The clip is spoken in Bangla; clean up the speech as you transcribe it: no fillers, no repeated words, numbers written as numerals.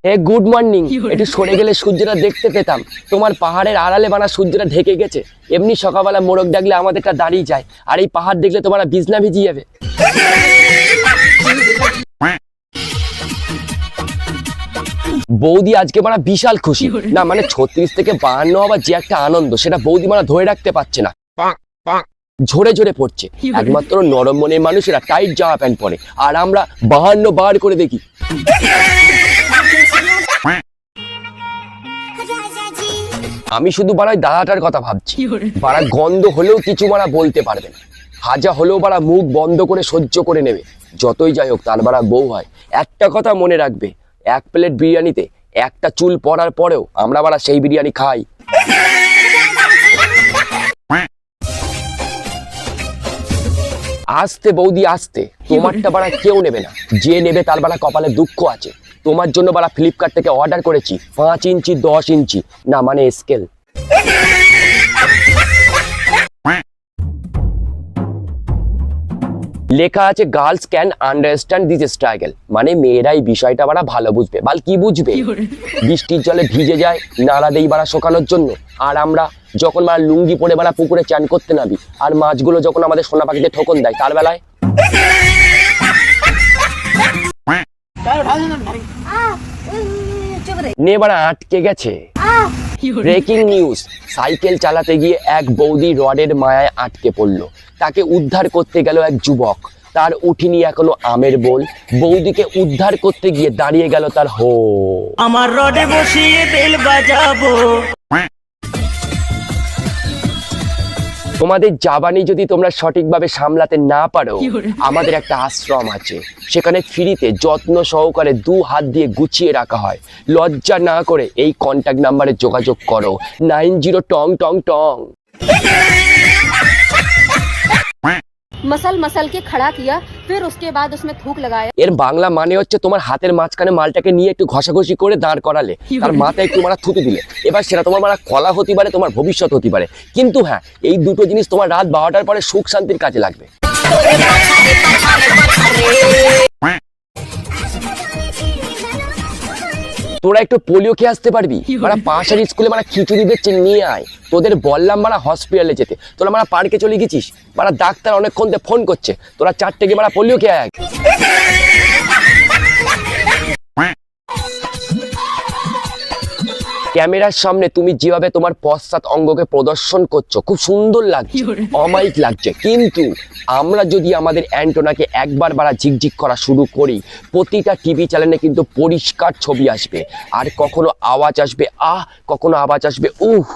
হে গুড মর্নিং। একটু সরে গেলে সূর্যটা দেখতে পেতাম। তোমার পাহাড়ের আড়ালে বানা সূর্যটা ঢেকে গেছে। এমনি সকালবেলা মোরগ ডাকলে আমাদেরটা দাঁড়িয়ে যায়, আর এই পাহাড় দেখলে তোমার বিছনা ভিজিয়ে যাবে। বৌদি আজকে মারা বিশাল খুশি না, মানে 36 থেকে 52 হওয়ার যে একটা আনন্দ, সেটা বৌদি মারা ধরে রাখতে পারছে না, ঝরে ঝরে পড়ছে। একমাত্র নরম মনের মানুষেরা টাইট জামা প্যান্ট পরে, আর আমরা 52 বার করে দেখি। আমি শুধু বাড়াই দাদাটার কথা ভাবছি। বাড়া গন্ধ হলেও কিছু মারা বলতে পারবে না, হাজা হলেও বাড়া মুখ বন্ধ করে সহ্য করে নেবে। যতই যাই হোক তার বাড়া বউ হয়। একটা কথা মনে রাখবে, এক প্লেট বিরিয়ানিতে একটা চুল পড়ার পরেও আমরা বাড়া সেই বিরিয়ানি খাই। আস্তে বৌদি আস্তে, তোমারটা বাড়া কেউ নেবে না, যে নেবে তার বাড়া কপালে দুঃখ আছে। তোমার জন্য বাড়া ফ্লিপকার্ট থেকে অর্ডার করেছি 5 ইঞ্চি 10 ইঞ্চি, না মানে স্কেল। লেখা আছে girls can understand this struggle, মানে মেয়েরাই বিষয়টা বাড়া ভালো বুঝবে। বাল কি বুঝবে? বৃষ্টির জলে ভিজে যায় নালা দেই বাড়া শোকানোর জন্য, আর আমরা যখন বাড়া লুঙ্গি পরে বাড়া পুকুরে চান করতে নামি, আর মাছগুলো যখন আমাদের সোনা পাখিতে ঠোকন দেয় তার বেলায়। নে বাড়া আটকে গেছে। ব্রেকিং নিউজ, সাইকেল চালাতে গিয়ে এক বৌদি রডের মায়ায় আটকে পড়লো। তাকে উদ্ধার করতে গেল এক যুবক, তার উঠিনি এখনো আমের বোল। বৌদিকে উদ্ধার করতে গিয়ে দাঁড়িয়ে গেল তার হো। আমার রডে বসিয়ে বেল বাজাবো। তোমাদের জাবানি যদি তোমরা সঠিকভাবে সামলাতে না পারো, আমাদের একটা আশ্রম আছে, সেখানে ফ্রিতে যত্ন সহকারে 2 হাত দিয়ে গুছিয়ে রাখা হয়। লজ্জা না করে এই কন্ট্যাক্ট নাম্বারে যোগাযোগ করো, 90 টং টং টং। मसल मसल के खड़ा किया, फिर उसके बाद उसमें थूक लगाया। এর বাংলা মানে হচ্ছে তোমার হাতের মাঝখানে মালটাকে নিয়ে একটু ঘষাঘষি করে দাঁড় করালে, তার মাথায় একটু মারা থুতু দিলে। এবার সেটা তোমার মারা কলা হতে পারে, তোমার ভবিষ্যৎ হতে পারে, কিন্তু হ্যাঁ, এই দুটো জিনিস তোমার রাত 12টার পরে সুখ শান্তির কাজে লাগবে। তোরা একটু পোলিও খেয়ে আসতে পারবি? মারা পাশের স্কুলে মারা খিচুড়ি দিচ্ছে, নিয়ে আয়। তোদের বললাম মারা হসপিটালে যেতে, তোরা মারা পার্কে চলে গেছিস। মারা ডাক্তার অনেকক্ষণ থেকে ফোন করছে, তোরা 4টে গিয়ে মারা পোলিও খেয়ে আয়। ক্যামেরার সামনে তুমি যেভাবে তোমার পশ্চাৎ অঙ্গকে প্রদর্শন করছো, খুব সুন্দর লাগছে, অমায়িক লাগছে, কিন্তু আমরা যদি আমাদের অ্যান্টোনাকে একবার বাড়া ঝিকঝিক করা শুরু করি, প্রতিটা টিভি চ্যানেলে কিন্তু পরিষ্কার ছবি আসবে, আর কখনো আওয়াজ আসবে আহ, কখনো আওয়াজ আসবে উহ।